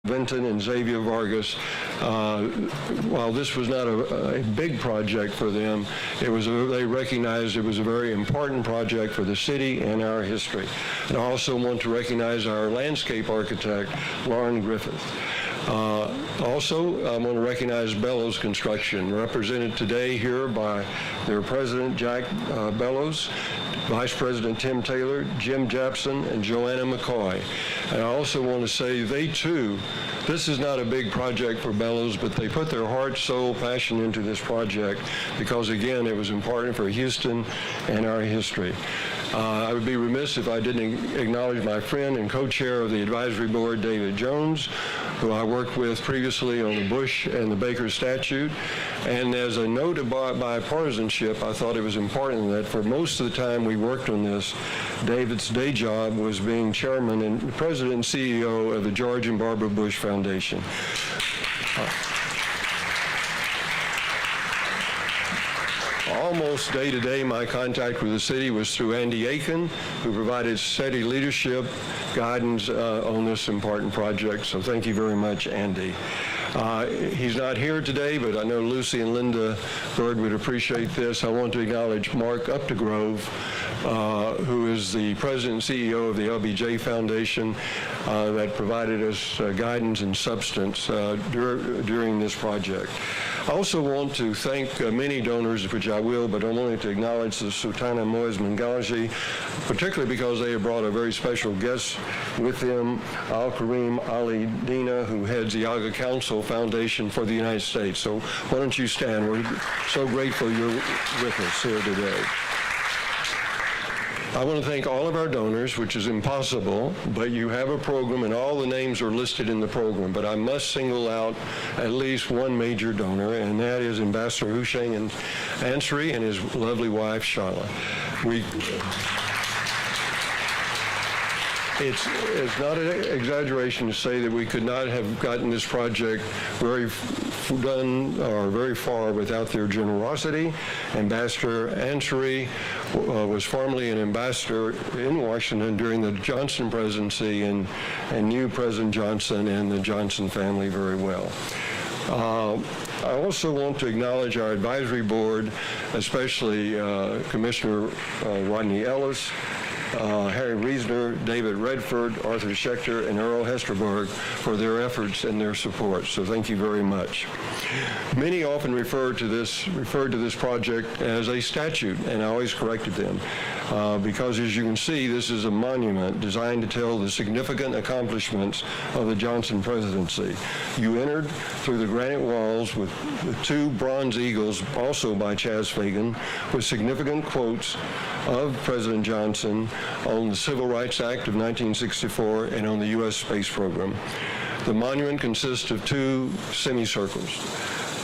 Vinton and Xavier Vargas. While this was not a big project for them, they recognized it was a very important project for the city and our history. And I also want to recognize our landscape architect, Lauren Griffith. Also, I want to recognize Bellows Construction, represented today here by their president, Jack Bellows, Vice President Tim Taylor, Jim Japson, and Joanna McCoy. And I also want to say they too, this is not a big project for Bellows, but they put their heart, soul, passion into this project because, again, it was important for Houston and our history. I would be remiss if I didn't acknowledge my friend and co-chair of the advisory board, David Jones, who I worked with previously on the Bush and the Baker statute. And as a note of bipartisanship, I thought it was important that for most of the time we worked on this, David's day job was being chairman and president and CEO of the George and Barbara Bush Foundation. Almost day to day, my contact with the city was through Andy Aiken, who provided steady leadership, guidance on this important project. So thank you very much, Andy. He's not here today, but I know Lucy and Linda Bird would appreciate this. I want to acknowledge Mark Updegrove, who is the president and CEO of the LBJ Foundation that provided us guidance and substance during this project. I also want to thank many donors, which I will, but I wanted to acknowledge the Sultana Moez Mangaji, particularly because they have brought a very special guest with them, Al-Karim Ali Dina, who heads the Aga Council Foundation for the United States. So why don't you stand? We're so grateful you're with us here today. I want to thank all of our donors, which is impossible, but you have a program and all the names are listed in the program. But I must single out at least one major donor, and that is Ambassador Hussein Ansari and his lovely wife, Shala. It's not an exaggeration to say that we could not have gotten this project very far without their generosity. Ambassador Ansari was formerly an ambassador in Washington during the Johnson presidency and knew President Johnson and the Johnson family very well. I also want to acknowledge our advisory board, especially Commissioner Rodney Ellis, Harry Reisner, David Redford, Arthur Schechter, and Earl Hesterberg for their efforts and their support. So thank you very much. Many often referred to this project as a statute, and I always corrected them because, as you can see, this is a monument designed to tell the significant accomplishments of the Johnson presidency. You entered through the granite walls with two bronze eagles, also by Chaz Fagan, with significant quotes of President Johnson on the Civil Rights Act of 1964 and on the U.S. space program. The monument consists of two semicircles.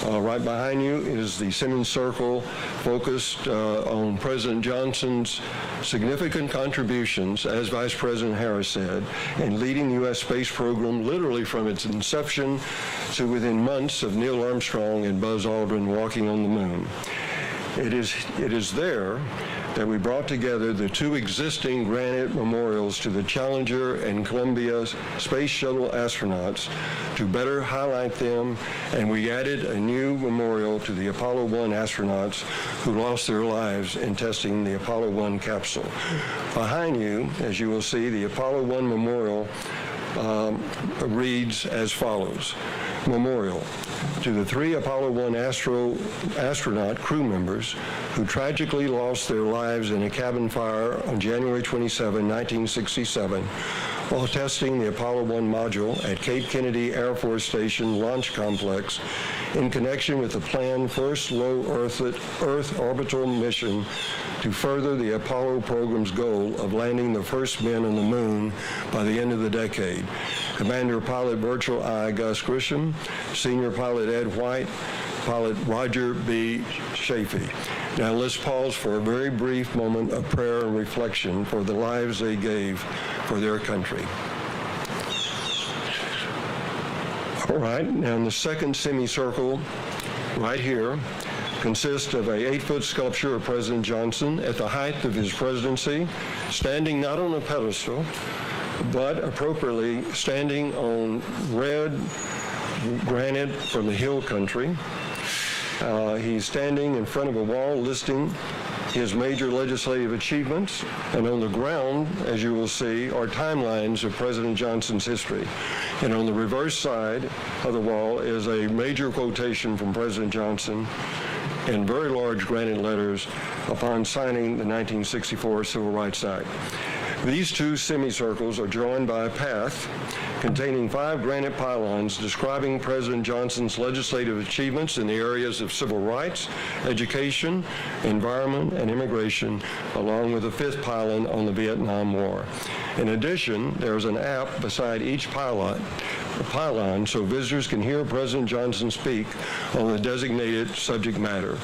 Right behind you is the semicircle focused on President Johnson's significant contributions, as Vice President Harris said, in leading the U.S. space program literally from its inception to within months of Neil Armstrong and Buzz Aldrin walking on the moon. It is there that we brought together the two existing granite memorials to the Challenger and Columbia Space Shuttle astronauts to better highlight them, and we added a new memorial to the Apollo 1 astronauts who lost their lives in testing the Apollo 1 capsule. Behind you, as you will see, the Apollo 1 memorial reads as follows. Memorial to the three Apollo 1 astronaut crew members who tragically lost their lives in a cabin fire on January 27, 1967, while testing the Apollo 1 module at Cape Kennedy Air Force Station Launch Complex in connection with the planned first low Earth orbital mission to further the Apollo program's goal of landing the first men on the moon by the end of the decade. Commander Pilot Virtual I. Gus Grisham, Senior Pilot Ed White, Pilot Roger B. Chafee. Now let's pause for a very brief moment of prayer and reflection for the lives they gave for their country. All right, now in the second semicircle, right here, consists of a 8-foot sculpture of President Johnson at the height of his presidency, standing not on a pedestal, but appropriately standing on red granite from the hill country. He's standing in front of a wall listing his major legislative achievements, and on the ground, as you will see, are timelines of President Johnson's history. And on the reverse side of the wall is a major quotation from President Johnson in very large granite letters upon signing the 1964 Civil Rights Act. These two semicircles are joined by a path containing 5 granite pylons describing President Johnson's legislative achievements in the areas of civil rights, education, environment, and immigration, along with a 5th pylon on the Vietnam War. In addition, there's an app beside each pylon so visitors can hear President Johnson speak on the designated subject matter.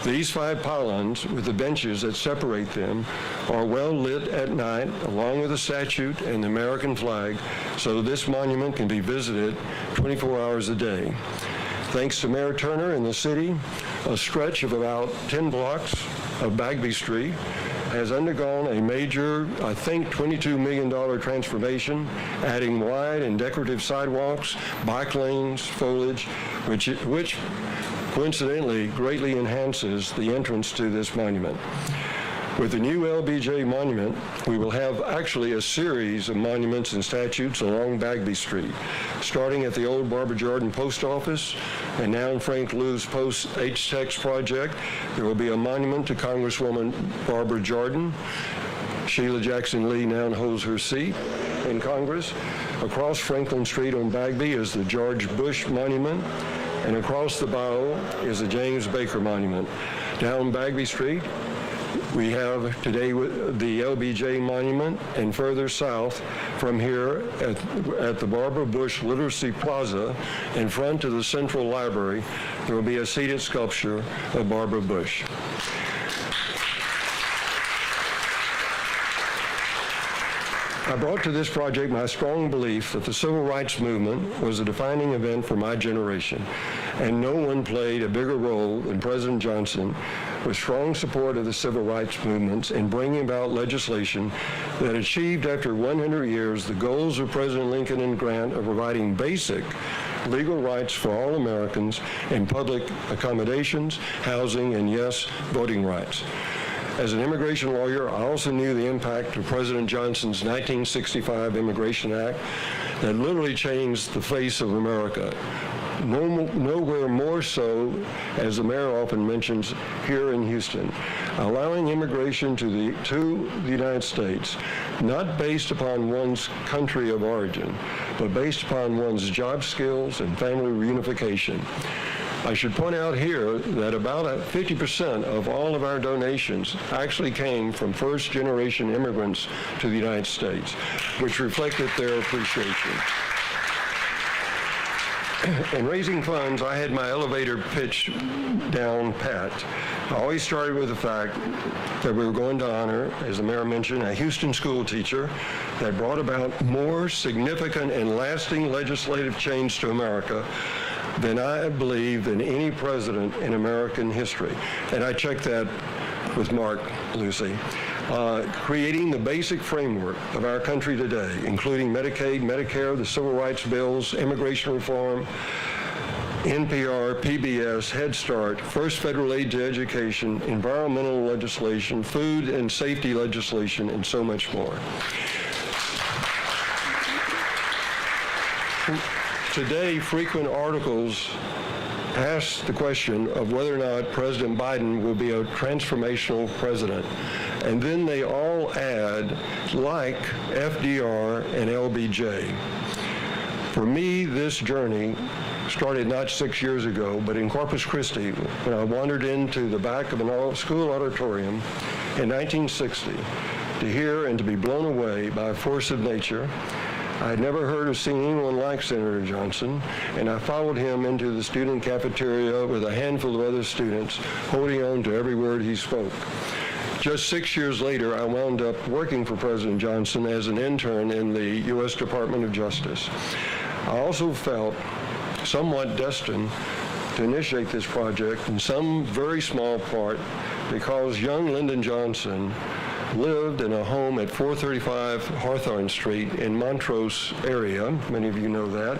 These 5 pylons, with the benches that separate them, are well lit at night, along with a statue and the American flag, so this monument can be visited 24 hours a day. Thanks to Mayor Turner and the city, a stretch of about 10 blocks of Bagby Street has undergone a major, I think, $22 million transformation, adding wide and decorative sidewalks, bike lanes, foliage, which coincidentally greatly enhances the entrance to this monument. With the new LBJ monument, we will have actually a series of monuments and statues along Bagby Street, starting at the old Barbara Jordan Post Office, and now in Frank Lou's Post H-Tex project, there will be a monument to Congresswoman Barbara Jordan. Sheila Jackson Lee now holds her seat in Congress. Across Franklin Street on Bagby is the George Bush Monument, and across the bayou is the James Baker Monument. Down Bagby Street, we have today the LBJ Monument, and further south from here at the Barbara Bush Literacy Plaza in front of the Central Library, there will be a seated sculpture of Barbara Bush. I brought to this project my strong belief that the civil rights movement was a defining event for my generation, and no one played a bigger role than President Johnson, with strong support of the civil rights movements in bringing about legislation that achieved after 100 years the goals of President Lincoln and Grant of providing basic legal rights for all Americans in public accommodations, housing, and yes, voting rights. As an immigration lawyer, I also knew the impact of President Johnson's 1965 Immigration Act that literally changed the face of America. Nowhere more so, as the mayor often mentions, here in Houston, allowing immigration to the United States, not based upon one's country of origin, but based upon one's job skills and family reunification. I should point out here that about 50% of all of our donations actually came from first-generation immigrants to the United States, which reflected their appreciation. In raising funds, I had my elevator pitch down pat. I always started with the fact that we were going to honor, as the mayor mentioned, a Houston school teacher that brought about more significant and lasting legislative change to America than I believe than any president in American history. And I checked that with Mark, Lucy. Creating the basic framework of our country today, including Medicaid, Medicare, the civil rights bills, immigration reform, NPR, PBS, Head Start, first federal aid to education, environmental legislation, food and safety legislation, and so much more. Today, frequent articles ask the question of whether or not President Biden will be a transformational president. And then they all add, like FDR and LBJ. For me, this journey started not 6 years ago, but in Corpus Christi, when I wandered into the back of an school auditorium in 1960 to hear and to be blown away by a force of nature. I had never heard or seen anyone like Senator Johnson, and I followed him into the student cafeteria with a handful of other students, holding on to every word he spoke. Just 6 years later, I wound up working for President Johnson as an intern in the U.S. Department of Justice. I also felt somewhat destined to initiate this project in some very small part because young Lyndon Johnson lived in a home at 435 Hawthorne Street in Montrose area. Many of you know that.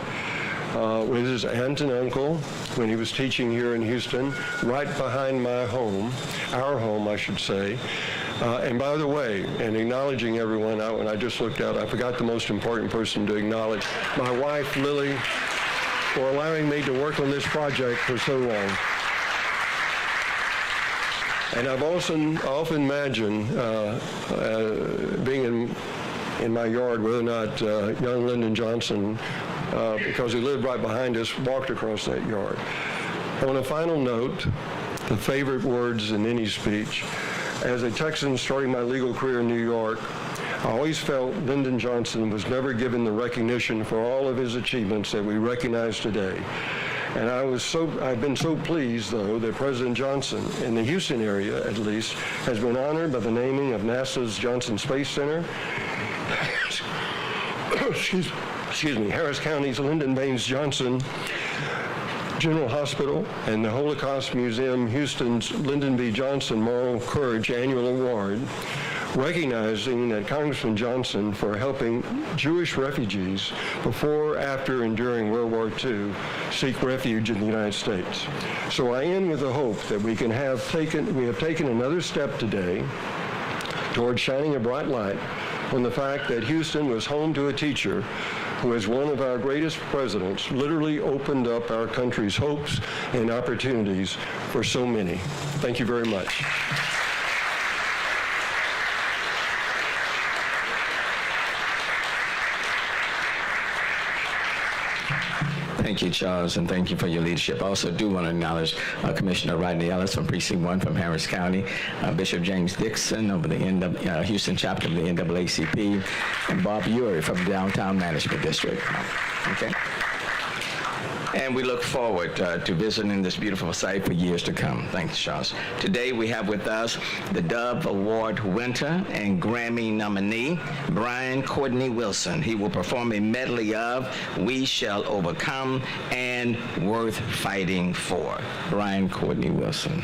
With his aunt and uncle when he was teaching here in Houston, right behind my home, our home, I should say. And by the way, in acknowledging everyone, when I just looked out, I forgot the most important person to acknowledge, my wife, Lily, for allowing me to work on this project for so long. And I've often imagined being in my yard, whether or not young Lyndon Johnson, because he lived right behind us, walked across that yard. On a final note, the favorite words in any speech, as a Texan starting my legal career in New York, I always felt Lyndon Johnson was never given the recognition for all of his achievements that we recognize today. And I've been so pleased, though, that President Johnson, in the Houston area at least, has been honored by the naming of NASA's Johnson Space Center, excuse me, Harris County's Lyndon Baines Johnson General Hospital, and the Holocaust Museum Houston's Lyndon B. Johnson Moral Courage Annual Award, recognizing that Congressman Johnson for helping Jewish refugees before, after, and during World War II seek refuge in the United States. So I end with the hope that we have taken another step today towards shining a bright light on the fact that Houston was home to a teacher who, as one of our greatest presidents, literally opened up our country's hopes and opportunities for so many. Thank you very much. Thank you, Charles, and thank you for your leadership. I also do want to acknowledge Commissioner Rodney Ellis from Precinct 1 from Harris County, Bishop James Dixon of the Houston chapter of the NAACP, and Bob Urey from the Downtown Management District. Okay. And we look forward to visiting this beautiful site for years to come. Thanks, Charles. Today we have with us the Dove Award winner and Grammy nominee, Brian Courtney Wilson. He will perform a medley of We Shall Overcome and Worth Fighting For. Brian Courtney Wilson.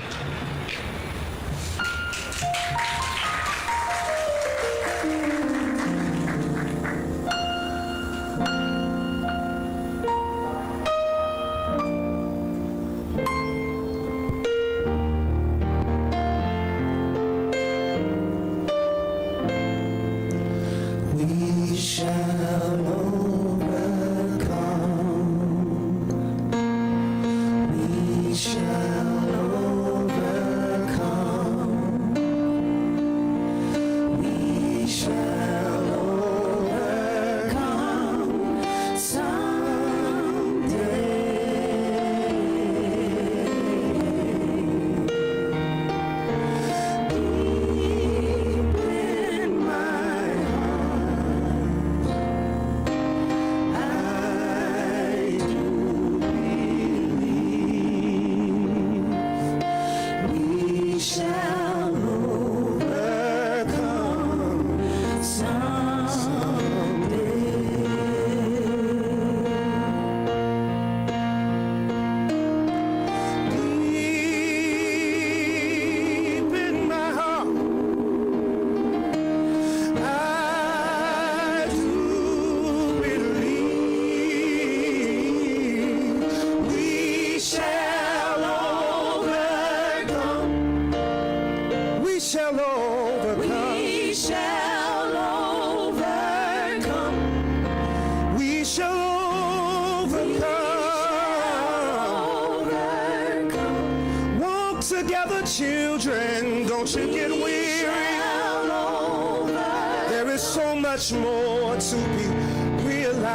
Children, don't you get weary. There is so much more to be realized.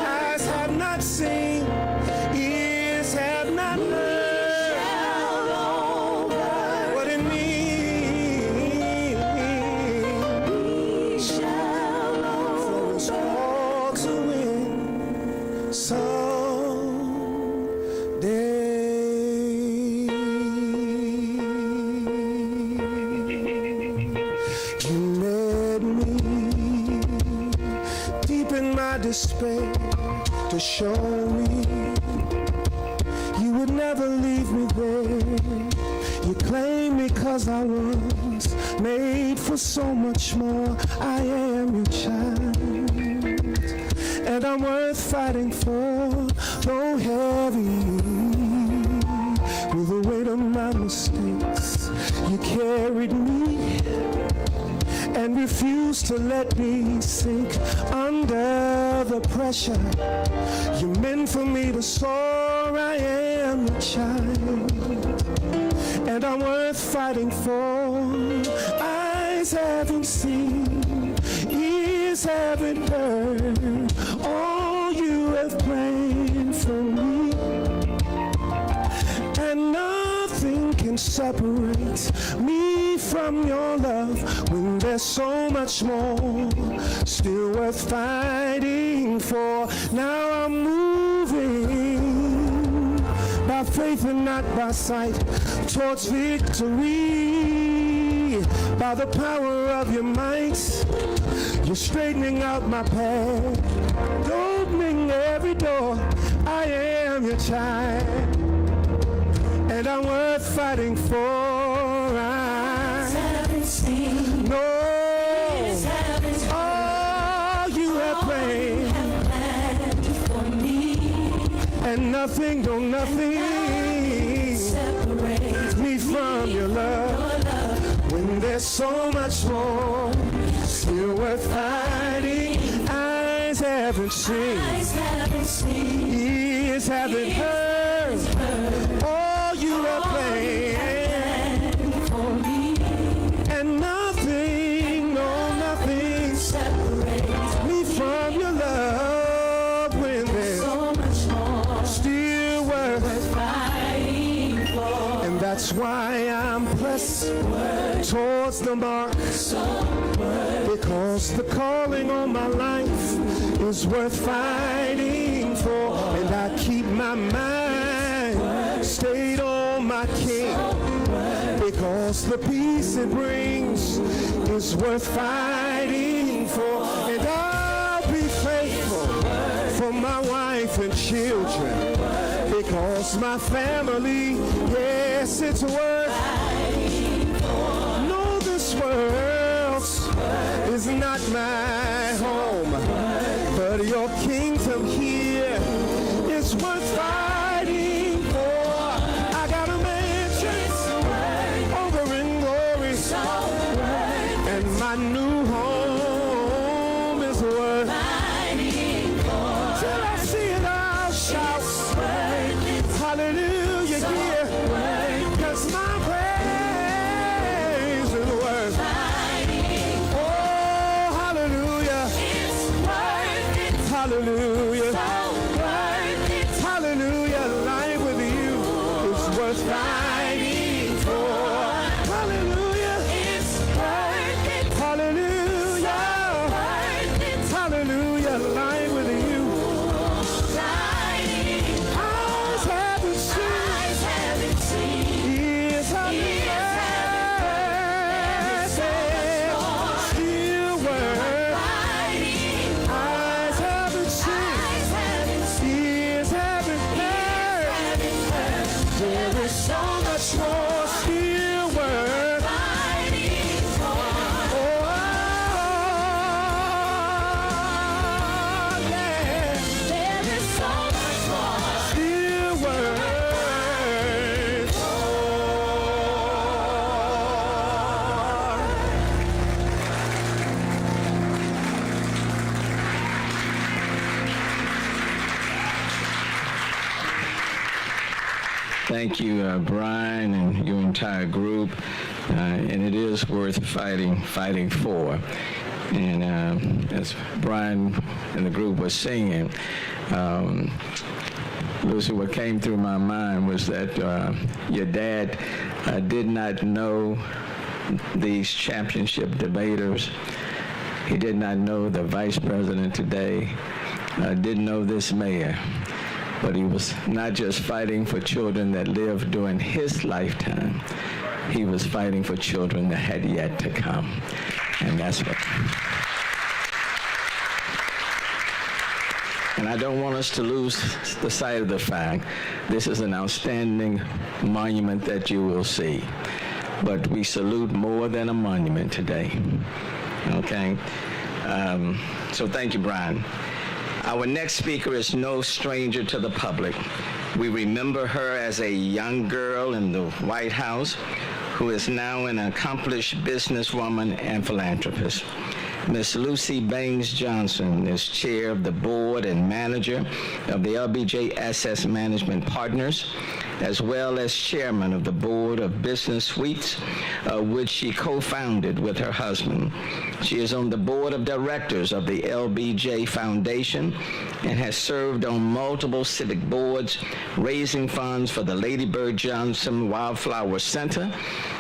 Eyes have not seen, ears have not heard what it means for us all to win someday. Despair to show me you would never leave me there. You claim me 'cause I was made for so much more. I am your child, and I'm worth fighting for. Though heavy with the weight of my mistakes, you carried me and refused to let me sink under the pressure. You meant for me to soar. I am your child, and I'm worth fighting for. Eyes haven't seen, ears haven't heard all you have planned for me, and nothing can separate me from your love when there's so much more still worth fighting for. Now I'm moving by faith and not by sight towards victory. By the power of your might, you're straightening out my path, opening every door. I am your child, and I'm worth fighting for. Eyes haven't seen, no, all you have planned for me, and nothing, no nothing separates me from your love. When there's so much more still worth fighting. Eyes haven't seen, ears haven't heard all you have planned for me, and nothing, no nothing separates me from your love. When there's so much more still worth fighting for, and that's why I'm pressed towards the mark, because the calling on my life is worth fighting for, and I keep my mind stayed on my King, because the peace it brings is worth fighting for, and I'll be faithful for my wife and children, because my family, yes, it's worth fighting for. No, this world is not my home, but your kingdom here is worth fighting for. I got a mansion over in glory, and my new home is worth fighting for. Till I see it, I'll shout hallelujah here, 'cause my praise is worth fighting for. Oh, hallelujah, it's worth it. Hallelujah, so worth it. Hallelujah, life with you is worth fighting for. Hallelujah, it's worth it. Hallelujah, so worth it. Hallelujah, life with you. Eyes haven't seen, ears haven't heard, still worth fighting. Eyes haven't seen, ears haven't heard. There is so much more still worth fighting for. Oh, yeah. There is so much more still worth for. Thank you, Brian, and your entire group. And it is worth fighting for. And as Brian and the group was singing, Lucy, what came through my mind was that your dad did not know these championship debaters. He did not know the vice president today, didn't know this mayor. But he was not just fighting for children that lived during his lifetime. He was fighting for children that had yet to come. And that's what. And I don't want us to lose the sight of the fact this is an outstanding monument that you will see. But we salute more than a monument today. Okay? So thank you, Brian. Our next speaker is no stranger to the public. We remember her as a young girl in the White House who is now an accomplished businesswoman and philanthropist. Ms. Lucy Baines Johnson is chair of the board and manager of the LBJ Asset Management Partners, as well as chairman of the board of Business Suites, which she co-founded with her husband. She is on the board of directors of the LBJ Foundation and has served on multiple civic boards, raising funds for the Lady Bird Johnson Wildflower Center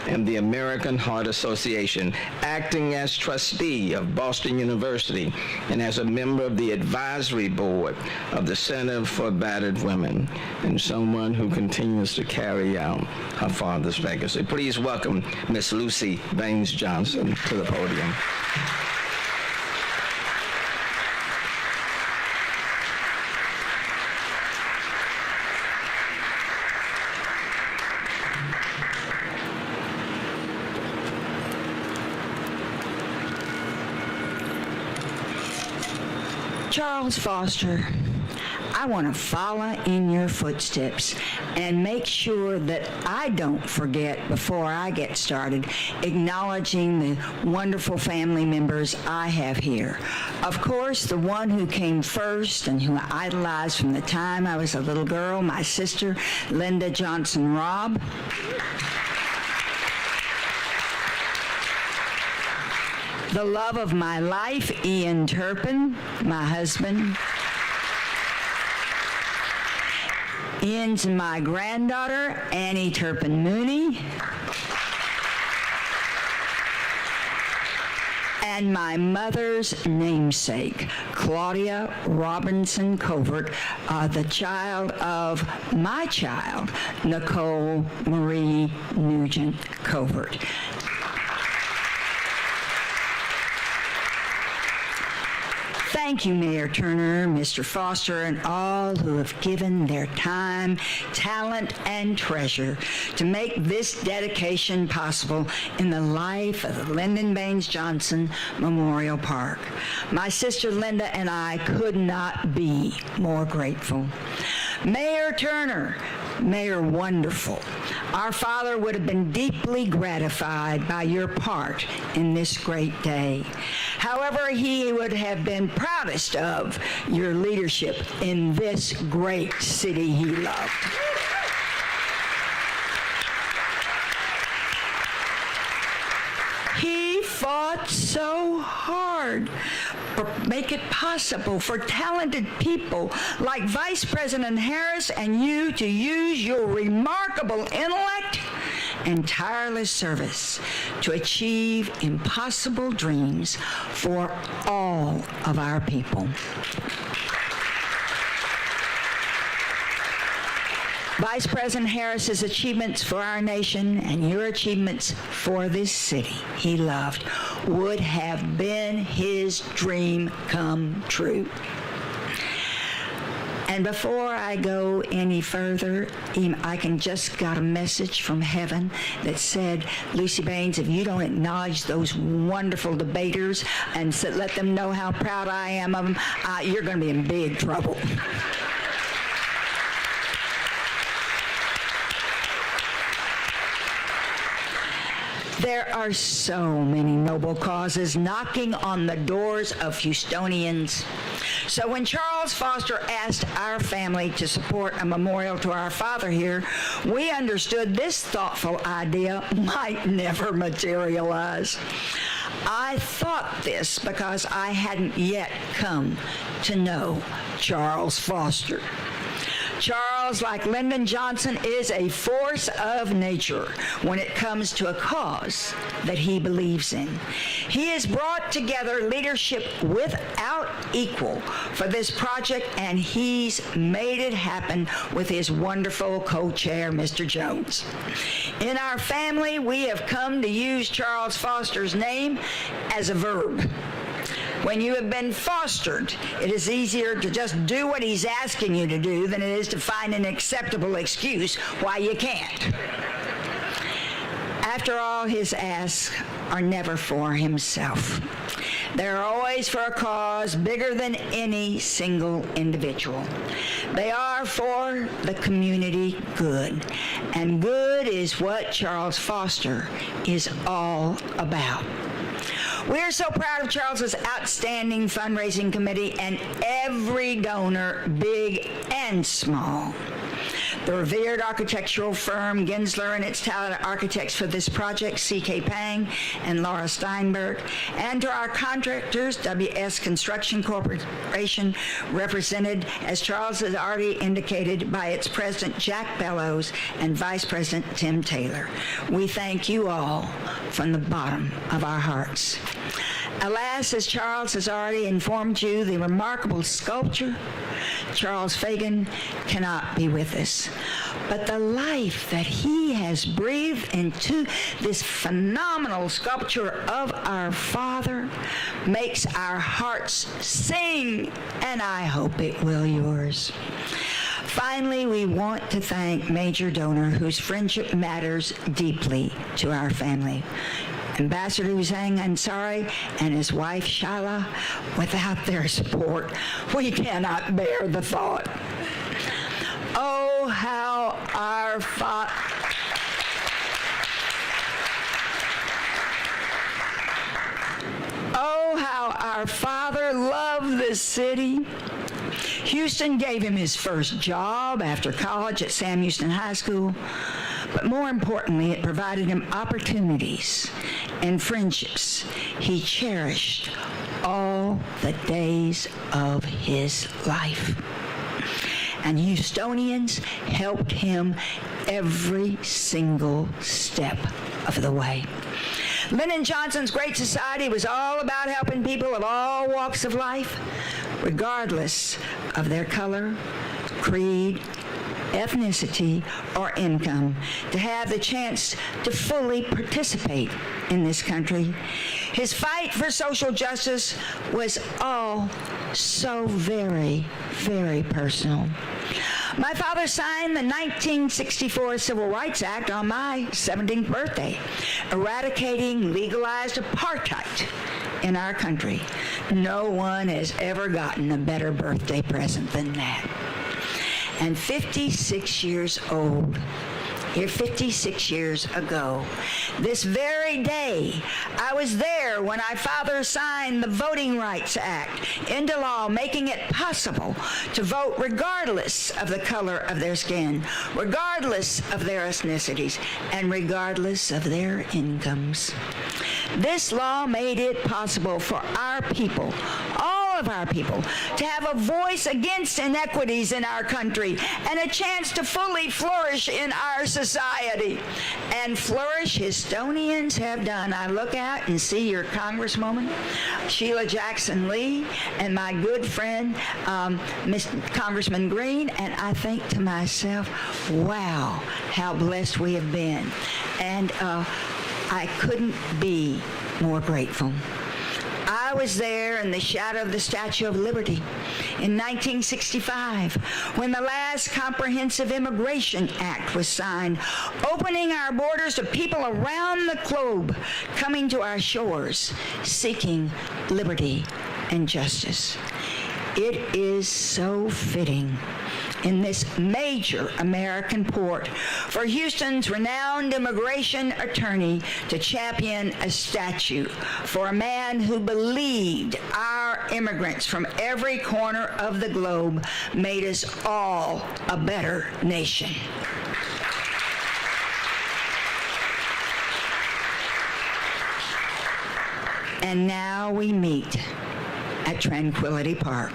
and the American Heart Association, acting as trustee of Boston University and as a member of the advisory board of the Center for Battered Women, and someone who continues to carry out her father's legacy. Please welcome Miss Lucy Baines Johnson to the podium. Charles Foster, I want to follow in your footsteps and make sure that I don't forget before I get started acknowledging the wonderful family members I have here. Of course, the one who came first and who I idolized from the time I was a little girl, my sister, Linda Johnson Robb. The love of my life, Ian Turpin, my husband. Ian's my granddaughter, Annie Turpin Mooney. And my mother's namesake, Claudia Robinson Covert, the child of my child, Nicole Marie Nugent Covert. Thank you, Mayor Turner, Mr. Foster, and all who have given their time, talent, and treasure to make this dedication possible in the life of the Lyndon Baines Johnson Memorial Park. My sister Linda and I could not be more grateful. Mayor Turner, Mayor Wonderful, our father would have been deeply gratified by your part in this great day. However, he would have been proudest of your leadership in this great city he loved. He fought so hard to make it possible for talented people like Vice President Harris and you to use your remarkable intellect and tireless service to achieve impossible dreams for all of our people. Vice President Harris's achievements for our nation and your achievements for this city he loved would have been his dream come true. And before I go any further, I can just got a message from heaven that said, Lucy Baines, if you don't acknowledge those wonderful debaters and let them know how proud I am of them, you're going to be in big trouble. There are so many noble causes knocking on the doors of Houstonians. So when Charles Foster asked our family to support a memorial to our father here, we understood this thoughtful idea might never materialize. I thought this because I hadn't yet come to know Charles Foster. Charles, like Lyndon Johnson, is a force of nature when it comes to a cause that he believes in. He has brought together leadership without equal for this project, and he's made it happen with his wonderful co-chair, Mr. Jones. In our family, we have come to use Charles Foster's name as a verb. When you have been fostered, it is easier to just do what he's asking you to do than it is to find an acceptable excuse why you can't. After all, his asks are never for himself. They're always for a cause bigger than any single individual. They are for the community good, and good is what Charles Foster is all about. We are so proud of Charles's outstanding fundraising committee and every donor, big and small. The revered architectural firm Gensler and its talented architects for this project, C.K. Pang and Laura Steinberg, and to our contractors, W.S. Construction Corporation, represented, as Charles has already indicated, by its president, Jack Bellows, and Vice President Tim Taylor. We thank you all from the bottom of our hearts. Alas, as Charles has already informed you, the remarkable sculptor, Charles Fagan, cannot be with us. But the life that he has breathed into this phenomenal sculpture of our Father makes our hearts sing, and I hope it will yours. Finally, we want to thank major donor whose friendship matters deeply to our family. Ambassador Hussein Ansari and his wife Shala. Without their support, we cannot bear the thought. Oh, how our Father loved this city. Houston gave him his first job after college at Sam Houston High School, but more importantly, it provided him opportunities and friendships he cherished all the days of his life. And Houstonians helped him every single step of the way. Lyndon Johnson's Great Society was all about helping people of all walks of life, regardless of their color, creed, ethnicity, or income, to have the chance to fully participate in this country. His fight for social justice was all so very, very personal. My father signed the 1964 Civil Rights Act on my 17th birthday, eradicating legalized apartheid in our country. No one has ever gotten a better birthday present than that. And 56 years old, 56 years ago, this very day, I was there when our father signed the Voting Rights Act into law, making it possible to vote regardless of the color of their skin, regardless of their ethnicities, and regardless of their incomes. This law made it possible for our people, all of our people, to have a voice against inequities in our country and a chance to fully flourish in our society. And flourish Houstonians have done. I look out and see your Congresswoman, Sheila Jackson Lee, and my good friend, Miss Congressman Green, and I think to myself, wow, how blessed we have been. And I couldn't be more grateful. I was there in the shadow of the Statue of Liberty in 1965 when the last Comprehensive Immigration Act was signed, opening our borders to people around the globe coming to our shores seeking liberty and justice. It is so fitting in this major American port for Houston's renowned immigration attorney to champion a statue for a man who believed our immigrants from every corner of the globe made us all a better nation. And now we meet at Tranquility Park,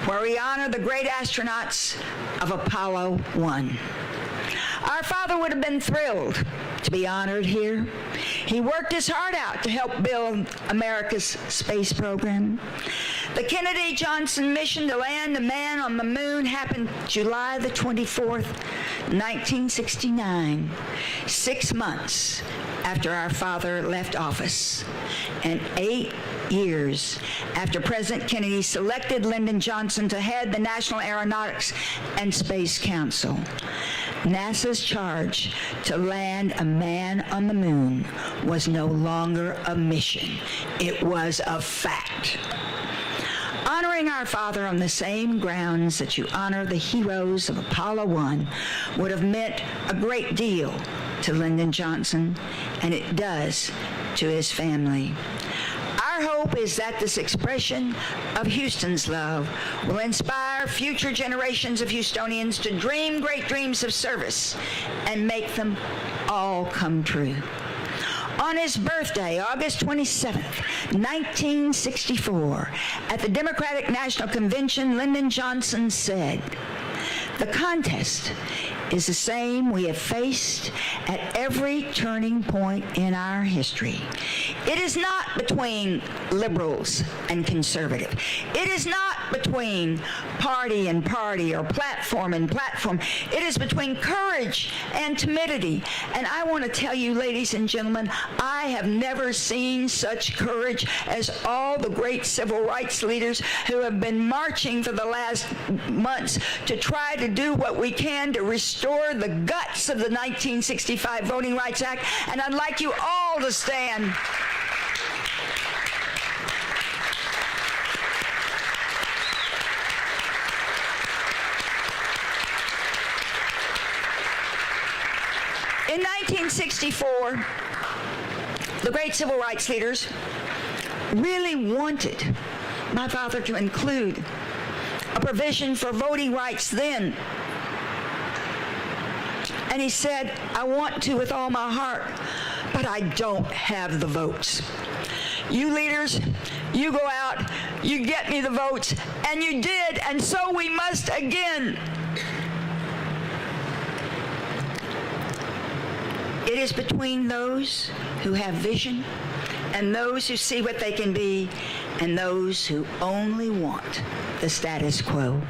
where we honor the great astronauts of Apollo 1. Our father would have been thrilled to be honored here. He worked his heart out to help build America's space program. The Kennedy-Johnson mission to land a man on the moon happened July the 24th, 1969, 6 months after our father left office, and 8 years after President Kennedy selected Lyndon Johnson to head the National Aeronautics and Space Council, NASA's charge to land a man on the moon was no longer a mission. It was a fact. Honoring our father on the same grounds that you honor the heroes of Apollo 1 would have meant a great deal to Lyndon Johnson, and it does to his family. Our hope is that this expression of Houston's love will inspire future generations of Houstonians to dream great dreams of service and make them all come true. On his birthday, August 27th, 1964, at the Democratic National Convention, Lyndon Johnson said, "The contest is the same we have faced at every turning point in our history. It is not between liberals and conservative. It is not between party and party or platform and platform. It is between courage and timidity. And I want to tell you, ladies and gentlemen, I have never seen such courage as all the great civil rights leaders who have been marching for the last months to try to do what we can to restore the guts of the 1965 Voting Rights Act. And I'd like you all to stand. In 1964, the great civil rights leaders really wanted my father to include a provision for voting rights then. And he said, "I want to with all my heart, but I don't have the votes. You leaders, you go out, you get me the votes," and you did, and so we must again. It is between those who have vision and those who see what they can be and those who only want the status quo.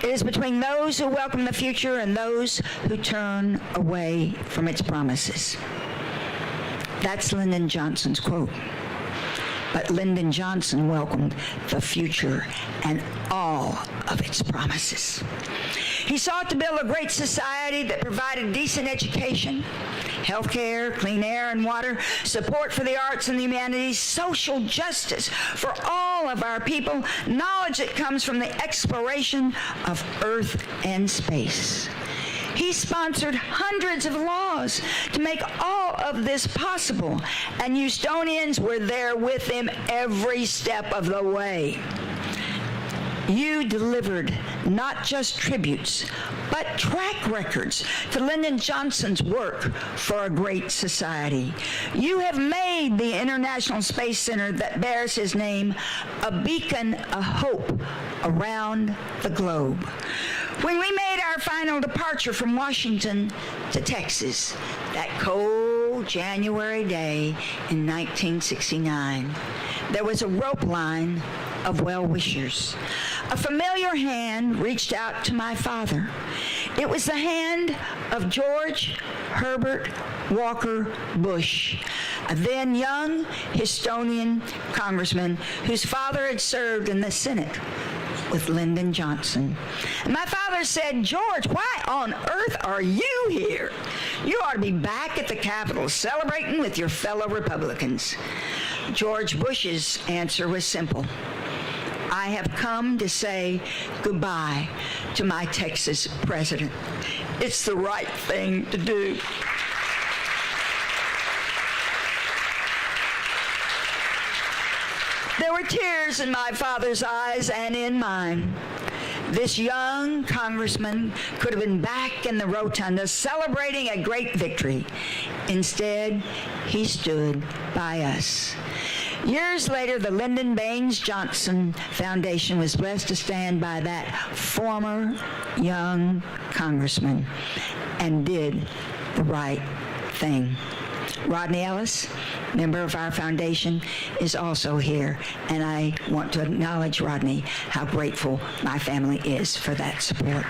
It is between those who welcome the future and those who turn away from its promises. That's Lyndon Johnson's quote. But Lyndon Johnson welcomed the future and all of its promises. He sought to build a great society that provided decent education, health care, clean air and water, support for the arts and the humanities, social justice for all of our people, knowledge that comes from the exploration of earth and space. He sponsored hundreds of laws to make all of this possible, and Houstonians were there with him every step of the way. You delivered not just tributes, but track records to Lyndon Johnson's work for a great society. You have made the International Space Center that bears his name a beacon of hope around the globe. When we made our final departure from Washington to Texas, that cold January day in 1969, there was a rope line of well-wishers. A familiar hand reached out to my father. It was the hand of George Herbert Walker Bush, a then young Houstonian congressman whose father had served in the Senate with Lyndon Johnson. And my father said, "George, why on earth are you here? You ought to be back at the Capitol celebrating with your fellow Republicans." George Bush's answer was simple. "I have come to say goodbye to my Texas president. It's the right thing to do." There were tears in my father's eyes and in mine. This young congressman could have been back in the rotunda celebrating a great victory. Instead, he stood by us. Years later, the Lyndon Baines Johnson Foundation was blessed to stand by that former young congressman and did the right thing. Rodney Ellis, member of our foundation, is also here, and I want to acknowledge, Rodney, how grateful my family is for that support.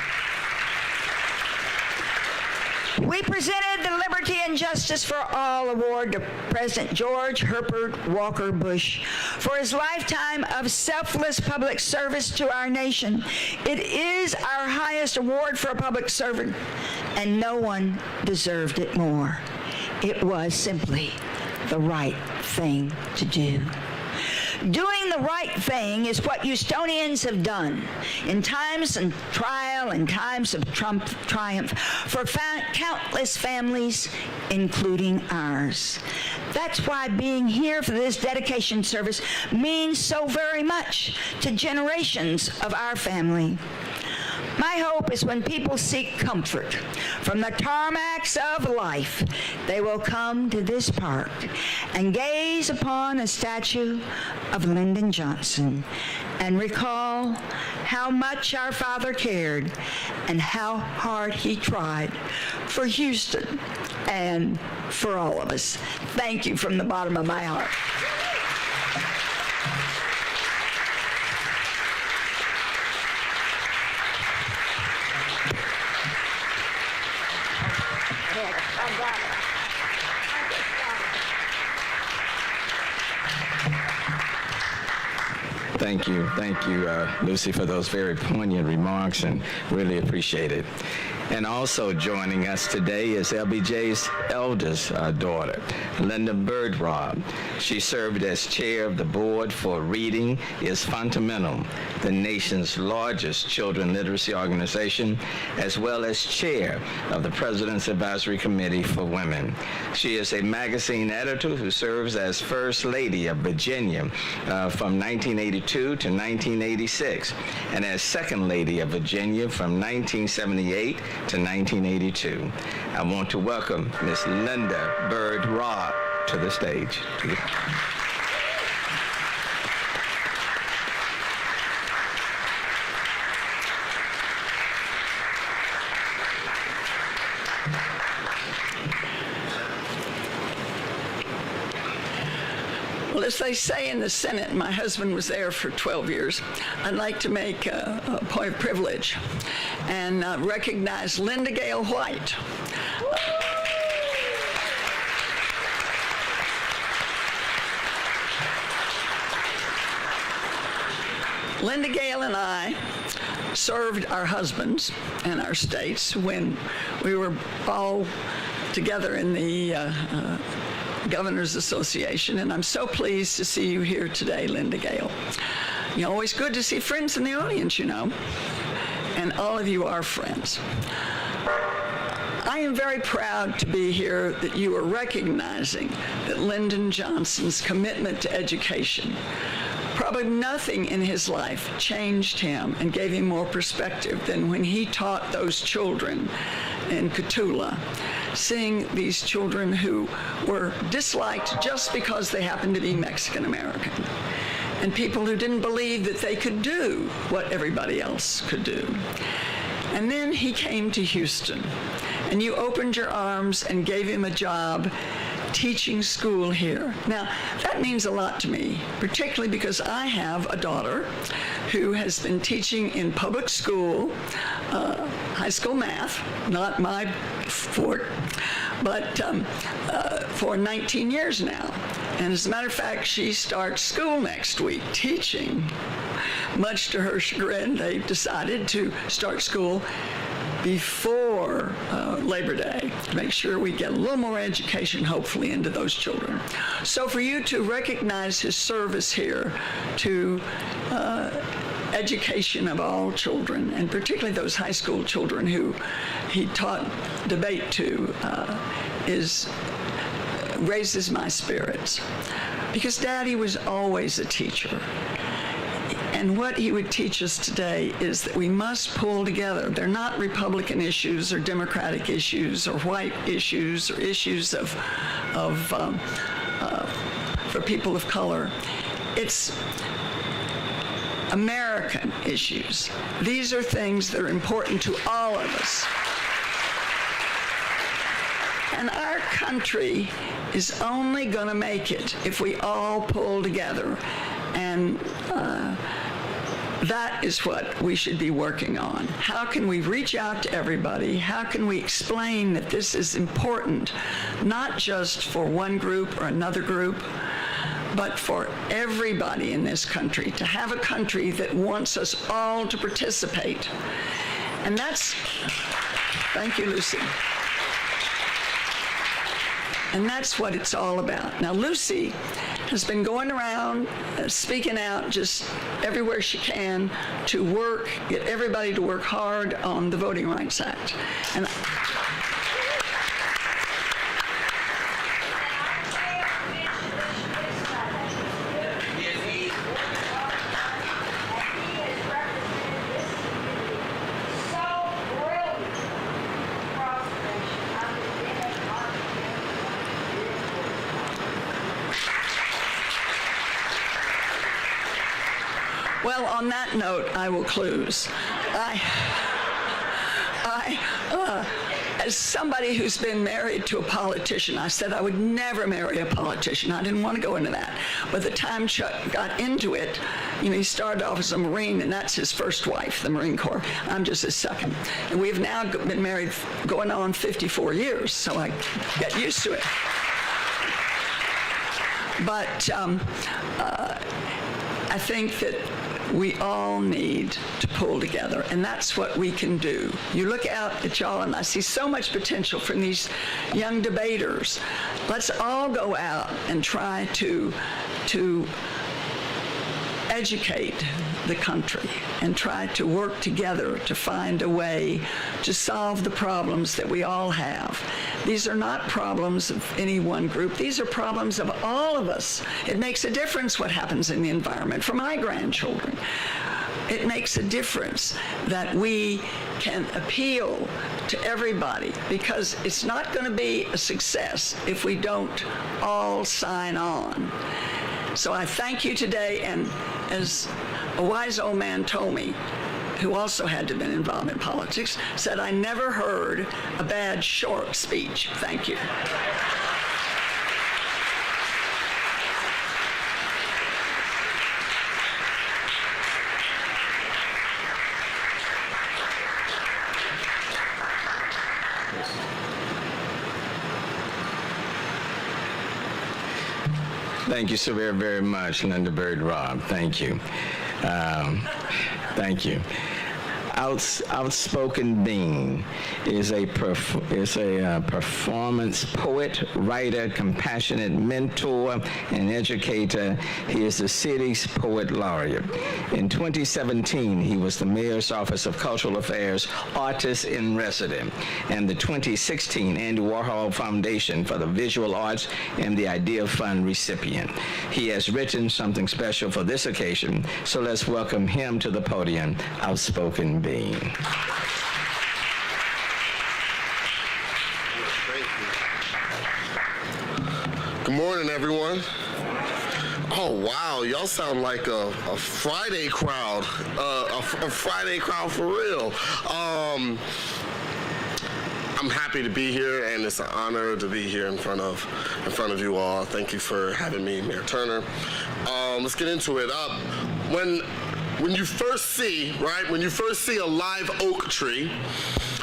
We presented the Liberty and Justice for All Award to President George Herbert Walker Bush for his lifetime of selfless public service to our nation. It is our highest award for a public servant, and no one deserved it more. It was simply the right thing to do. Doing the right thing is what Houstonians have done in times of trial and times of triumph for countless families, including ours. That's why being here for this dedication service means so very much to generations of our family. My hope is when people seek comfort from the tarmacs of life, they will come to this park and gaze upon a statue of Lyndon Johnson and recall how much our father cared and how hard he tried for Houston and for all of us. Thank you from the bottom of my heart. Thank you, Lucy, for those very poignant remarks, and really appreciate it. And also joining us today is LBJ's eldest daughter, Linda Birdrob. She served as chair of the board for Reading is Fundamental, the nation's largest children literacy organization, as well as chair of the President's Advisory Committee for Women. She is a magazine editor who serves as First Lady of Virginia from 1982 to 1986, and as Second Lady of Virginia from 1978 to 1982. I want to welcome Miss Linda Bird-Robb to the stage. Well, as they say in the Senate, my husband was there for 12 years. I'd like to make a point of privilege and recognize Linda Gale White. Linda Gale and I served our husbands and our states when we were all together in the Governors Association, and I'm so pleased to see you here today, Linda Gale. You know, always good to see friends in the audience, you know, and all of you are friends. I am very proud to be here that you are recognizing that Lyndon Johnson's commitment to education, probably nothing in his life changed him and gave him more perspective than when he taught those children in Cotulla, seeing these children who were disliked just because they happened to be Mexican American, and people who didn't believe that they could do what everybody else could do. And then he came to Houston, and you opened your arms and gave him a job teaching school here. Now, that means a lot to me, particularly because I have a daughter who has been teaching in public school, high school math, not my fort, but for 19 years now. And as a matter of fact, she starts school next week teaching. Much to her chagrin, they've decided to start school before Labor Day to make sure we get a little more education, hopefully, into those children. So for you to recognize his service here to education of all children, and particularly those high school children who he taught debate to, raises my spirits. Because Daddy was always a teacher. And what he would teach us today is that we must pull together. They're not Republican issues or Democratic issues or white issues or issues for people of color. It's American issues. These are things that are important to all of us. And our country is only going to make it if we all pull together and That is what we should be working on. How can we reach out to everybody? How can we explain that this is important, not just for one group or another group, but for everybody in this country, to have a country that wants us all to participate. And that's, thank you, Lucy. And that's what it's all about. Now, Lucy has been going around speaking out just everywhere she can to work, get everybody to work hard on the Voting Rights Act. And well, on that note, I will close. As somebody who's been married to a politician, I said I would never marry a politician. I didn't want to go into that. But the time Chuck got into it, you know, he started off as a Marine, and that's his first wife, the Marine Corps. I'm just his second. And we've now been married going on 54 years, so I get used to it. But I think that we all need to pull together, and that's what we can do. You look out at y'all, and I see so much potential from these young debaters. Let's all go out and try to educate the country and try to work together to find a way to solve the problems that we all have. These are not problems of any one group. These are problems of all of us. It makes a difference what happens in the environment for my grandchildren. It makes a difference that we can appeal to everybody, because it's not going to be a success if we don't all sign on. So I thank you today, and as a wise old man told me, who also had to have been involved in politics, said, I never heard a bad short speech. Thank you. Thank you so very, very much, Linda Bird Robb. Thank you. Thank you. Outspoken Bean is a performance poet, writer, compassionate mentor, and educator. He is the city's poet laureate. In 2017, he was the Mayor's Office of Cultural Affairs Artist in Residence and the 2016 Andy Warhol Foundation for the Visual Arts and the Idea Fund recipient. He has written something special for this occasion, so let's welcome him to the podium, Outspoken Bean. Good morning, everyone. Oh, wow, y'all sound like a Friday crowd, a Friday crowd for real. I'm happy to be here, and it's an honor to be here in front of you all. Thank you for having me, Mayor Turner. Let's get into it. When you first see a live oak tree,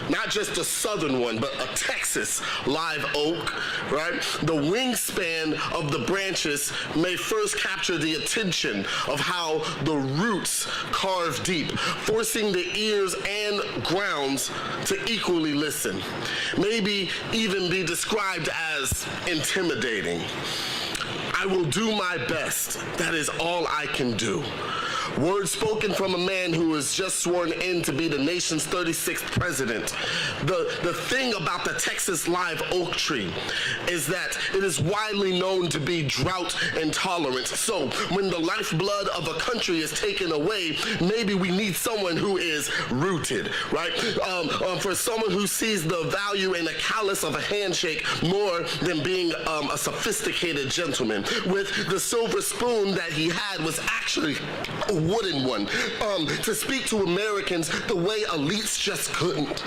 not just a southern one, but a Texas live oak, right? The wingspan of the branches may first capture the attention of how the roots carve deep, forcing the ears and grounds to equally listen, maybe even be described as intimidating. I will do my best. That is all I can do. Words spoken from a man who was just sworn in to be the nation's 36th president. The thing about the Texas live oak tree is that it is widely known to be drought intolerant. So when the lifeblood of a country is taken away, maybe we need someone who is rooted, right? For someone who sees the value in the callus of a handshake more than being a sophisticated gentleman. With the silver spoon that he had was actually a wooden one, to speak to Americans the way elites just couldn't.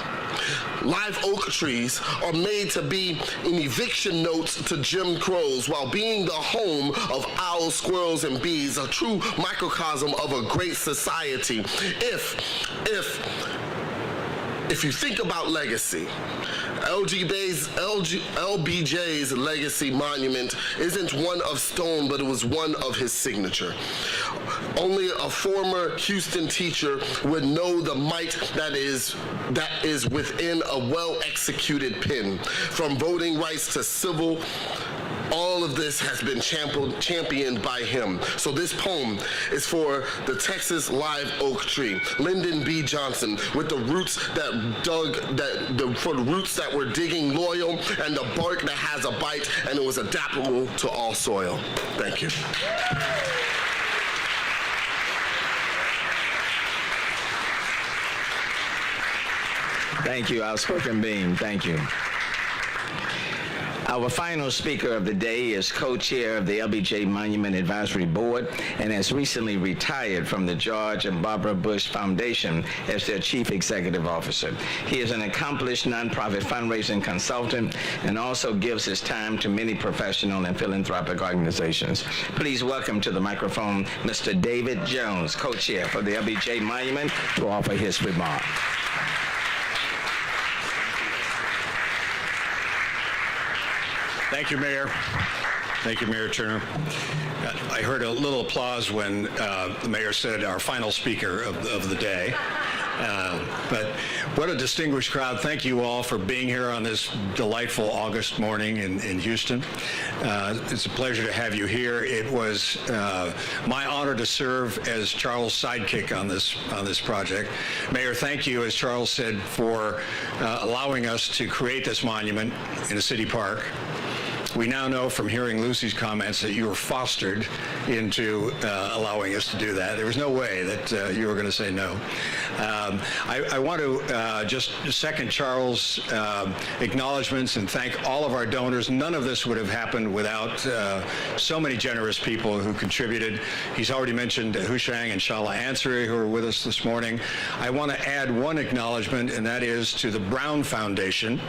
Live oak trees are made to be in eviction notes to Jim Crows, while being the home of owls, squirrels, and bees, a true microcosm of a great society. If you think about legacy, LBJ's legacy monument isn't one of stone, but it was one of his signature. Only a former Houston teacher would know the might that is within a well-executed pen. From voting rights to civil, all of this has been championed by him. So this poem is for the Texas live oak tree, Lyndon B. Johnson, with the roots for the roots that were digging loyal, and the bark that has a bite, and it was adaptable to all soil. Thank you. Thank you, Outspoken Being. Thank you. Our final speaker of the day is co-chair of the LBJ Monument Advisory Board and has recently retired from the George and Barbara Bush Foundation as their chief executive officer. He is an accomplished nonprofit fundraising consultant and also gives his time to many professional and philanthropic organizations. Please welcome to the microphone Mr. David Jones, co-chair for the LBJ Monument, to offer his remarks. Thank you, Mayor. Thank you, Mayor Turner. I heard a little applause when the mayor said our final speaker of the day. But what a distinguished crowd. Thank you all for being here on this delightful August morning in Houston. It's a pleasure to have you here. It was my honor to serve as Charles' sidekick on this project. Mayor, thank you, as Charles said, for allowing us to create this monument in a city park. We now know from hearing Lucy's comments that you were fostered into allowing us to do that. There was no way that you were going to say no. I want to just second Charles' acknowledgments and thank all of our donors. None of this would have happened without so many generous people who contributed. He's already mentioned Hushang and Shala Ansari, who are with us this morning. I want to add one acknowledgement, and that is to the Brown Foundation.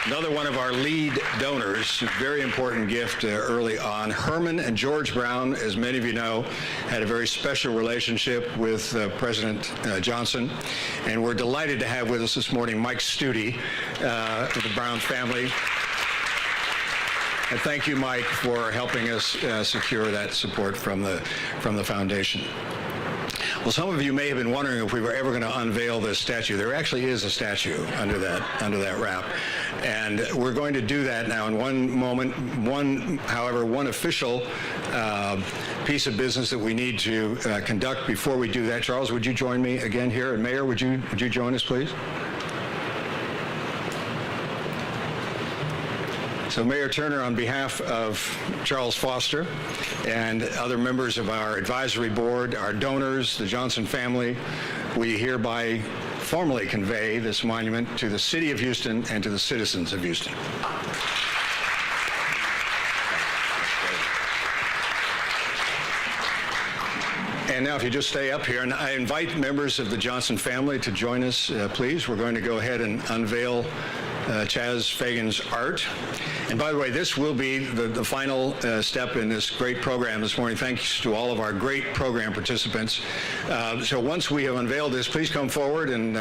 Another one of our lead donors, very important gift early on. Herman and George Brown, as many of you know, had a very special relationship with President Johnson. And we're delighted to have with us this morning Mike Studi, with the Brown family. And thank you, Mike, for helping us secure that support from the foundation. Well, some of you may have been wondering if we were ever going to unveil this statue. There actually is a statue under that wrap. And we're going to do that now in one moment. However, one official piece of business that we need to conduct before we do that. Charles, would you join me again here? And Mayor, would you join us, please? So Mayor Turner, on behalf of Charles Foster and other members of our advisory board, our donors, the Johnson family, we hereby formally convey this monument to the city of Houston and to the citizens of Houston. And now if you just stay up here, and I invite members of the Johnson family to join us, please. We're going to go ahead and unveil Chaz Fagan's art. And by the way, this will be the final step in this great program this morning. Thanks to all of our great program participants. So once we have unveiled this, please come forward and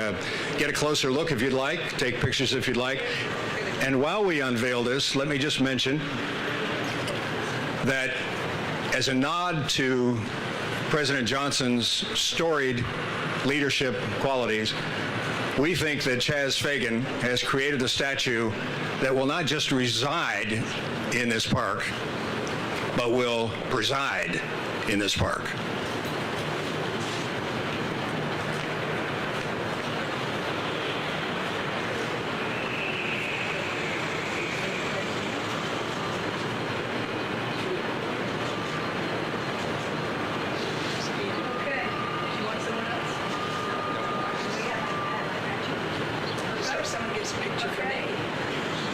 get a closer look if you'd like, take pictures if you'd like. And while we unveil this, let me just mention that as a nod to President Johnson's storied leadership qualities, we think that Chaz Fagan has created a statue that will not just reside in this park, but will preside in this park.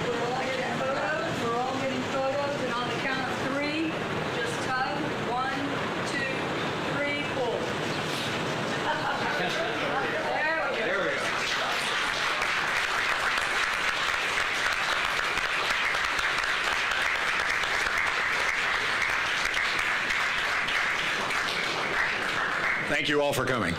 We're all getting photos, and on the count of three, just tug. Thank you all for coming.